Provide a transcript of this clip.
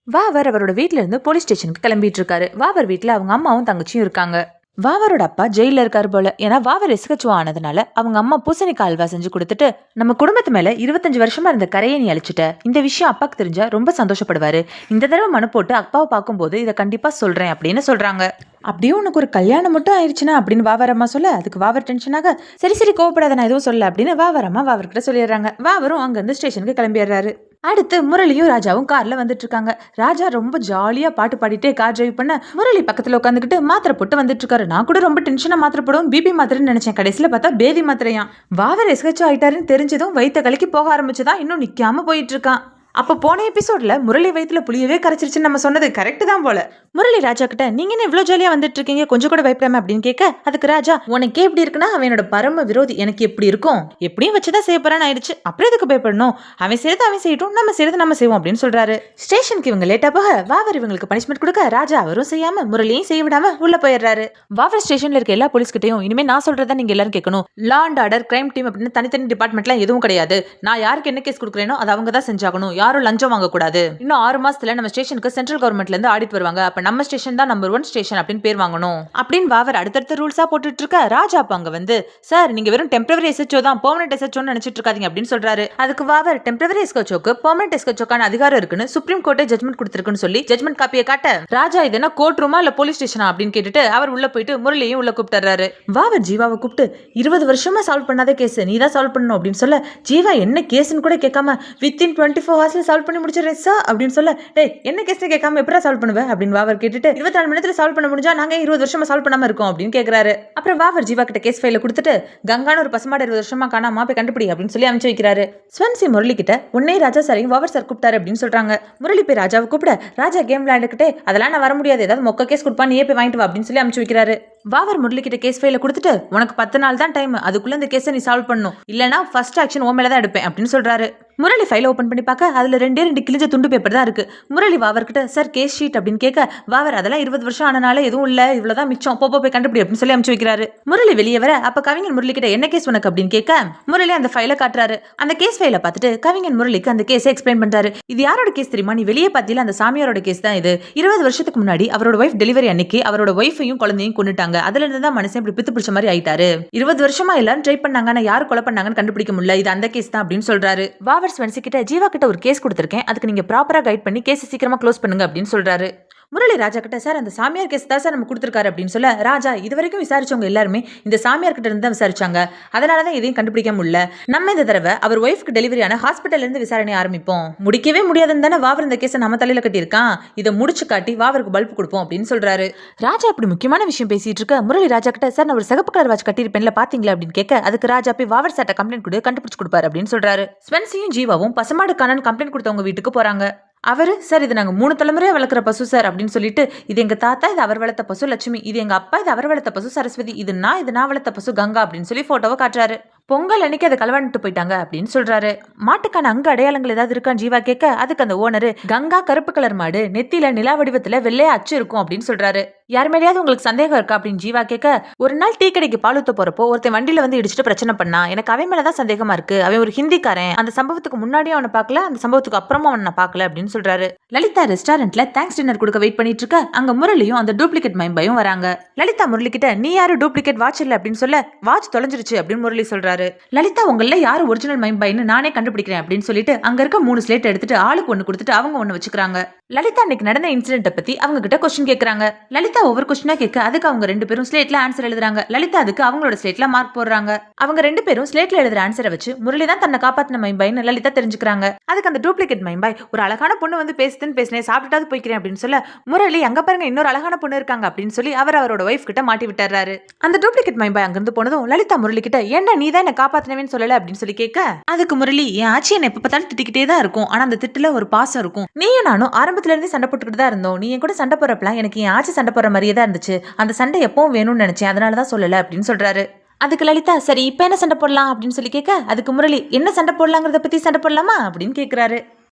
வாவர் அவரோட வீட்ல இருந்து போலீஸ் ஸ்டேஷனுக்கு கிளம்பிட்டு இருக்காரு. வாவர் வீட்ல அவங்க அம்மாவும் தங்கச்சியும் இருக்காங்க. வாவரோட அப்பா ஜெயில இருக்காரு போல. ஏன்னா வாவர் எஸ்கச்சுவா ஆனதுனால அவங்க அம்மா பூசணிக்காய் அல்வா செஞ்சு கொடுத்துட்டு, நம்ம குடும்பத்து மேல 25 வருஷமா இருந்த கரையை நீ அழிச்சிட்ட, இந்த விஷயம் அப்பாக்கு தெரிஞ்சா ரொம்ப சந்தோஷப்படுவாரு. இந்த தடவை மனு போட்டு அப்பாவை பார்க்கும்போது இதை கண்டிப்பா சொல்றேன் அப்படின்னு சொல்றாங்க. அப்படியே உனக்கு ஒரு கல்யாணம் மட்டும் ஆயிடுச்சுன்னா அப்படின்னு வாவரம்மா சொல்ல, அதுக்கு வாவர் டென்ஷனாக, சரி சரி கோவப்படாத, நான் எதுவும் சொல்ல அப்படின்னு வாவரம்மா வாவர்கிட்ட சொல்லிடுறாங்க. வாவரும் அங்க இருந்து ஸ்டேஷனுக்கு கிளம்பிடுறாரு. அடுத்து முரளியும் ராஜாவும் கார்ல வந்துட்டு இருக்காங்க. ராஜா ரொம்ப ஜாலியா பாட்டு பாடிட்டே கார் டிரைவ் பண்ண, முரளி பக்கத்துல உட்காந்துக்கிட்டு மாத்திரை போட்டு வந்துட்டு இருக்காரு. நான் கூட ரொம்ப டென்ஷனா மாத்திரை போடும் பிபி மாத்திரைன்னு நினைச்சேன், கடைசியில பார்த்தா பேதி மாத்திரையா. வாவர் எஸ்கச்சு ஆயிட்டாருன்னு தெரிஞ்சதும் வயிற்ற கலக்கி போக ஆரம்பிச்சுதான் இன்னும் நிக்காம போயிட்டு இருக்கான். அப்ப போன எபிசோட்ல முரளி வயிற்றுல புளியவே கரைச்சிருச்சுன்னு நம்ம சொன்னது கரெக்ட் தான் போல. முரளி ராஜா கிட்ட நீங்க என்ன இவ்வளவு ஜாலியா வந்துட்டு இருக்கீங்க, கொஞ்சம் கூட பயப்படாம அப்படின்னு கேட்க, அதுக்கு ராஜா, உனக்கே எப்படி இருக்குன்னா அவனோட பரம விரோதி, எனக்கு எப்படி இருக்கும், எப்படியும் வச்சுதான் செய்ய போறான்னு ஆயிடுச்சு, அப்புறம் எதுக்கு பயப்படணும், அவன் செய்யறது அவன் செய்யட்டும், நம்ம செய்யறது நம்ம செய்வோம் அப்படின்னு சொல்றாரு. ஸ்டேஷனுக்கு இவங்க லேட்டா போக வாவர் இவங்களுக்கு பனிஷ்மெண்ட் கொடுக்க, ராஜா அவரும் செய்யாம முரளியும் செய்ய விடாம உள்ள போயிடுறாரு. வாவர் ஸ்டேஷன்ல இருக்க எல்லா போலீஸ்கிட்டையும், இனிமே நான் சொல்றதா நீங்க எல்லாரும் கேட்கணும், law and order crime team அப்படின்னு தனித்தனி டிபார்ட்மெண்ட்லாம் எதுவும் கிடையாது, நான் யாருக்கு என்ன கேஸ் கொடுக்குறேனோ அது அவங்க தான் செஞ்சாகணும், யாரும் லஞ்சம் வாங்க கூடாது. இன்னும் 6 மாசத்துல நம்ம ஸ்டேஷனுக்கு சென்ட்ரல் கவர்மெண்ட்ல இருந்து ஆடிட் வருவாங்க, அப்ப நம்ம ஸ்டேஷன் தான் நம்பர் 1 ஸ்டேஷன் அப்படின்னு பேர் வாங்கணும் அப்படின்னு வாவர் அடுத்தடுத்த ரூல்ஸா போட்டுட்டு இருக்க, ராஜா அங்க வந்து, சார் நீங்க வெறும் டெம்பரரி எஸ்ஹெச்ஓ தான், பெர்மனன்ட் எஸ்ஹெச்ஓ நினைச்சிட்டு இருக்காதீங்க அப்படின்னு சொல்றாரு. அதுக்கு வாவர், டெம்பரரி எஸ்ஹெச்ஓக்கு பெர்மனன்ட் எஸ்ஹெச்ஓக்கான அதிகாரம் இருக்குன்னு சுப்ரீம் கோர்ட்டே ஜட்மெண்ட் கொடுத்திருக்குன்னு சொல்லி ஜட்மெண்ட் காப்பியை காட்ட, ராஜா இது என்ன கோர்ட் ரூமா இல்ல போலீஸ் ஸ்டேஷனா அப்படின்னு கேட்டுட்டு அவர் உள்ள போயிட்டு முரளியும் உள்ள கூப்பிட்டுறாரு. வாவர் ஜீவாவை கூப்பிட்டு, 20 வருஷமா சால்வ் பண்ணாத கேஸ் நீ தான் சால்வ் பண்ணணும் அப்படின்னு சொல்ல, ஜீவா என்ன கேஸ்ன்னு கூட கேட்காம வித்தின் 24 ஹவர்ஸ்ல சால்வ் பண்ணி முடிச்சிடுறேன் சார் அப்படின்னு சொல்ல, டேய் என்ன கேஸ் கேட்காம எப்படா சால்வ் பண்ணுவேன் அப்படின்னு வாவர் கேட்டுட்டு, 24 மணி நேரத்துல சால்வ் பண்ண முடிஞ்சா நாங்க 20 வருஷமா சால்வ் பண்ணாம இருக்கோம் அப்படின்னு கேக்குறாரு. அப்புறம் வாவர் ஜீவா கிட்ட கேஸ் ஃபைல கொடுத்துட்டு, கங்கான ஒரு பசுமாடு 20 வருஷமா காணாம போய் கண்டுபிடி அப்படின்னு சொல்லி அனுப்பிச்சு வைக்கிறாரு. ஸ்வன்சி முரளி கிட்ட, உன்னை ராஜா சாரையும் வாவர் சார் கூப்பிட்டாரு அப்படின்னு சொல்றாங்க. முரளி போய் ராஜாவை கூப்பிட, ராஜா கேம் விளையாண்டுக்கிட்டே, அதெல்லாம் நான் வர முடியாது, ஏதாவது மொக்க கேஸ் கொடுப்பா, நீயே போய் வாங்கிட்டு வா அப்படின்னு சொல்லி அனுப்பிச்சு வைக்கிறாரு. வாவர் முரளி கிட்ட கேஸ் ஃபைல கொடுத்துட்டு, உனக்கு 10 நாள் தான் டைம், அதுக்குள்ள இந்த கேஸை நீ சால்வ் பண்ணணும், இல்லனா ஃபர்ஸ்ட் ஆக்ஷன் உன் மேல தான் எடுப்பேன் அப்படின்னு சொல்றாரு. முரளி ஃபைல ஓபன் பண்ணி பார்க்க, அதுல 2 கிழிஞ்ச துண்டு பேப்பர் தான் இருக்கு. முரளி வாவர் கிட்ட, சார் கேஸ் ஷீட் அப்படின்னு கேட்க, வாவர் அதெல்லாம் 20 வருஷம் ஆனனால எதுவும் இல்ல, இவ்வளவுதான் மிச்சம், போய் கண்டுபிடி அப்படின்னு சொல்லி அனுப்பிச்சு வைக்கிறாரு. முரளி வெளியே வர, அப்ப கவிஞன் முரளி கிட்ட என்ன கேஸ் உனக்கு அப்படின்னு கேட்க, முரளி அந்த ஃபைல காட்டுறாரு. அந்த கேஸ் ஃபைல பார்த்துட்டு கவிஞன் முரளிக்கு அந்த கேஸை எக்ஸ்பிளைன் பண்றாரு. இது யாரோட கேஸ் தெரியுமா, நீ வெளியே பார்த்தில அந்த சாமியாரோட கேஸ் தான் இது. 20 வருஷத்துக்கு முன்னாடி அவரோட ஒய்ஃப் டெலிவரி அன்னைக்கு அவரோட ஒய்ஃபையும் குழந்தையும் கொண்டுட்டாங்க, அதுல இருந்து தான் மனுஷன் இப்படி பித்து பிடிச்ச மாதிரி ஆயிட்டாரு. 20 வருஷமா எல்லாரும் ட்ரை பண்ணாங்க, ஆனா யாரு கொலை பண்ணாங்கன்னு கண்டுபிடிக்க முடியல, இது அந்த கேஸ் தான் அப்படின்னு சொல்றாரு. வாவர் ஸ்வன்சி கிட்ட, ஜீவா கிட்ட ஒரு கேஸ் கொடுத்திருக்கேன், அதுக்கு நீங்க ப்ராப்பரா கைட் பண்ணி கேஸ் சீக்கிரமா க்ளோஸ் பண்ணுங்க அப்படின்னு சொல்றாரு. முரளி ராஜா கிட்ட, சார் அந்த சாமியார் கேஸ் தான் சார் நம்ம கொடுத்துருக்காரு அப்படின்னு சொல்ல, ராஜா இது வரைக்கும் விசாரிச்சவங்க எல்லாருமே இந்த சாமியார் கிட்ட இருந்து தான் விசாரிச்சாங்க, அதனாலதான் எதையும் கண்டுபிடிக்க முடியல, நம்ம இந்த தடவை அவர் ஒய்ஃப்க்கு டெலிவரியான ஹாஸ்பிட்டல்ல இருந்து விசாரணை ஆரம்பிப்போம், முடிக்கவே முடியாதுன்னு தானே வாவர் இந்த கேஸை நம்ம தலையில கட்டியிருக்கான், இதை முடிச்சு காட்டி வாவருக்கு பல்ப் கொடுப்போம் அப்படின்னு சொல்றாரு. ராஜா அப்படி முக்கியமான விஷயம் பேசிட்டு இருக்க, முரளி ராஜா கிட்ட, சார் நான் ஒரு சிகப்பு கலர் வாட்ச் கட்டியிருப்பேன்ல பாத்தீங்களா அப்படின்னு கேட்க, அதுக்கு ராஜா போய் வாவர் சார்ட்ட கம்ப்ளைண்ட் கொடு, கண்டுபிடிச்சு கொடுப்பாரு அப்படின்னு சொல்றாரு. ஸ்வன்சியும் ஜீவாவும் பசுமாடு காணன்னு கம்ப்ளைண்ட் கொடுத்தவங்க வீட்டுக்கு போறாங்க. அவரு, சார் இது நாங்க 3 தலைமுறையா வளர்க்குற பசு சார் அப்படின்னு சொல்லிட்டு, இது எங்க தாத்தா, இது அவர் வளர்த்த பசு லட்சுமி, இது எங்க அப்பா, இது அவர் வளர்த்த பசு சரஸ்வதி, இது நான் வளர்த்த பசு கங்கா அப்படின்னு சொல்லி போட்டோவை காட்டுறாரு. பொங்கல் அன்னைக்கு அதை களவாண்டுட்டு போயிட்டாங்க அப்படின்னு சொல்றாரு. மாட்டுக்கான அங்க அடையாளங்கள் ஏதாவது இருக்கான்னு ஜீவா கேட்க, அதுக்கு அந்த ஓனரு, கங்கா கருப்பு கலர் மாடு, நெத்தியில நிலா வடிவத்துல வெள்ளையா அச்சு இருக்கும் அப்படின்னு சொல்றாரு. யார் மேலேயாவது உங்களுக்கு சந்தேகம் இருக்கா அப்படின்னு ஜீவா கேட்க, ஒரு நாள் டீ கடைக்கு பால் ஊத்த போறப்போ ஒருத்தன் வண்டியில வந்து இடிச்சுட்டு பிரச்சனை பண்ணா, எனக்கு அவன் மேலதான் சந்தேகமா இருக்கு, அவன் ஒரு ஹிந்திக்காரன், அந்த சம்பவத்துக்கு முன்னாடியும் அவனை பார்க்கல, அந்த சம்பவத்துக்கு அப்புறமா அவனை பார்க்கல அப்படின்னு சொல்றாரு. லலிதா ரெஸ்டாரண்ட்ல தேங்க்ஸ் டின்னர் கொடுக்க வெயிட் பண்ணிட்டு இருக்க, அங்க முரளியும் அந்த டூப்ளிகேட் மைம்பையும் வராங்க. லலிதா முரளி கிட்ட, நீ யாரு டூப்ளிகேட் வாட்ச் இல்ல அப்படின்னு சொல்ல, வாட்ச் தொலைஞ்சிருச்சு அப்படின்னு முரளி சொல்றாரு. லலிதா, உங்கள யாரு ஒரிஜினல் மைம்பைன்னு நானே கண்டுபிடிக்கிறேன் அப்படின்னு சொல்லிட்டு அங்க இருக்க 3 ஸ்லேட் எடுத்துட்டு ஆளுக்கு 1 கொடுத்துட்டு அவங்க 1 வச்சுக்கிறாங்க. லலிதா அன்னைக்கு நடந்த இன்சிடென்ட் பத்தி அவங்க கிட்ட கொஸ்டின் கேக்குறாங்க. லலிதா ஒவ்வொரு கொஸ்டினா கேட்க, அதுக்கு அவங்க 2 பேரும் ஸ்லேட்ல ஆன்சர் எழுதுறாங்க. லலிதா அதுக்கு அவங்களோட ஸ்லேட்ல மார்க் போடுறாங்க. அவங்க 2 பேரும் ஸ்லேட்ல எழுதுற ஆன்சரை வச்சு முரளி தான் தன்னை காப்பாத்தின மைம்பைன்னு லலிதா தெரிஞ்சுக்கிறாங்க. அதுக்கு அந்த டூப்ளிகேட் மைம்பாய், ஒரு அழகான பொண்ணு வந்து பேசினேன், சாப்பிட்டாவது போய்க்கிறேன் அப்படின்னு சொல்ல, முரளி அங்க பாருங்க இன்னொரு அழகான பொண்ணு இருக்காங்க அப்படின்னு சொல்லி அவரோட ஒய்ஃப் கிட்ட மாட்டி விட்டுறாரு. அந்த டூப்ளிகேட் மைம்பாய் அங்கிருந்து போனதும் லலிதா முரளி கிட்ட, ஏன்டா நீ தான் என்ன காப்பாத்தினவேன்னு சொல்லல அப்படின்னு சொல்லி கேட்க, அதுக்கு முரளி, என் ஆச்சி என்ன எப்ப பார்த்தாலும் திட்டிக்கிட்டே தான் இருக்கும், ஆனா அந்த திட்டுல ஒரு பாசம் இருக்கும், நீயும் நானும் ஆரம்பத்துல இருந்தே சண்டை போட்டுக்கிட்டு தான் இருந்தோம், நீ என் கூட சண்டை போறப்பலாம் எனக்கு என் ஆச்சி சண்டை போற மாதிரியே தான் இருந்துச்சு, அந்த சண்டை எப்பவும் வேணும்னு நினைச்சேன், அதனாலதான் சொல்லல அப்படின்னு சொல்றாரு. அதுக்கு லலிதா, சரி இப்ப என்ன சண்டை போடலாம் அப்படின்னு சொல்லி கேட்க, அதுக்கு முரளி, என்ன சண்டை போடலாங்கிறத பத்தி சண்டை போடலாமா அப்படின்னு கேக்குறாரு.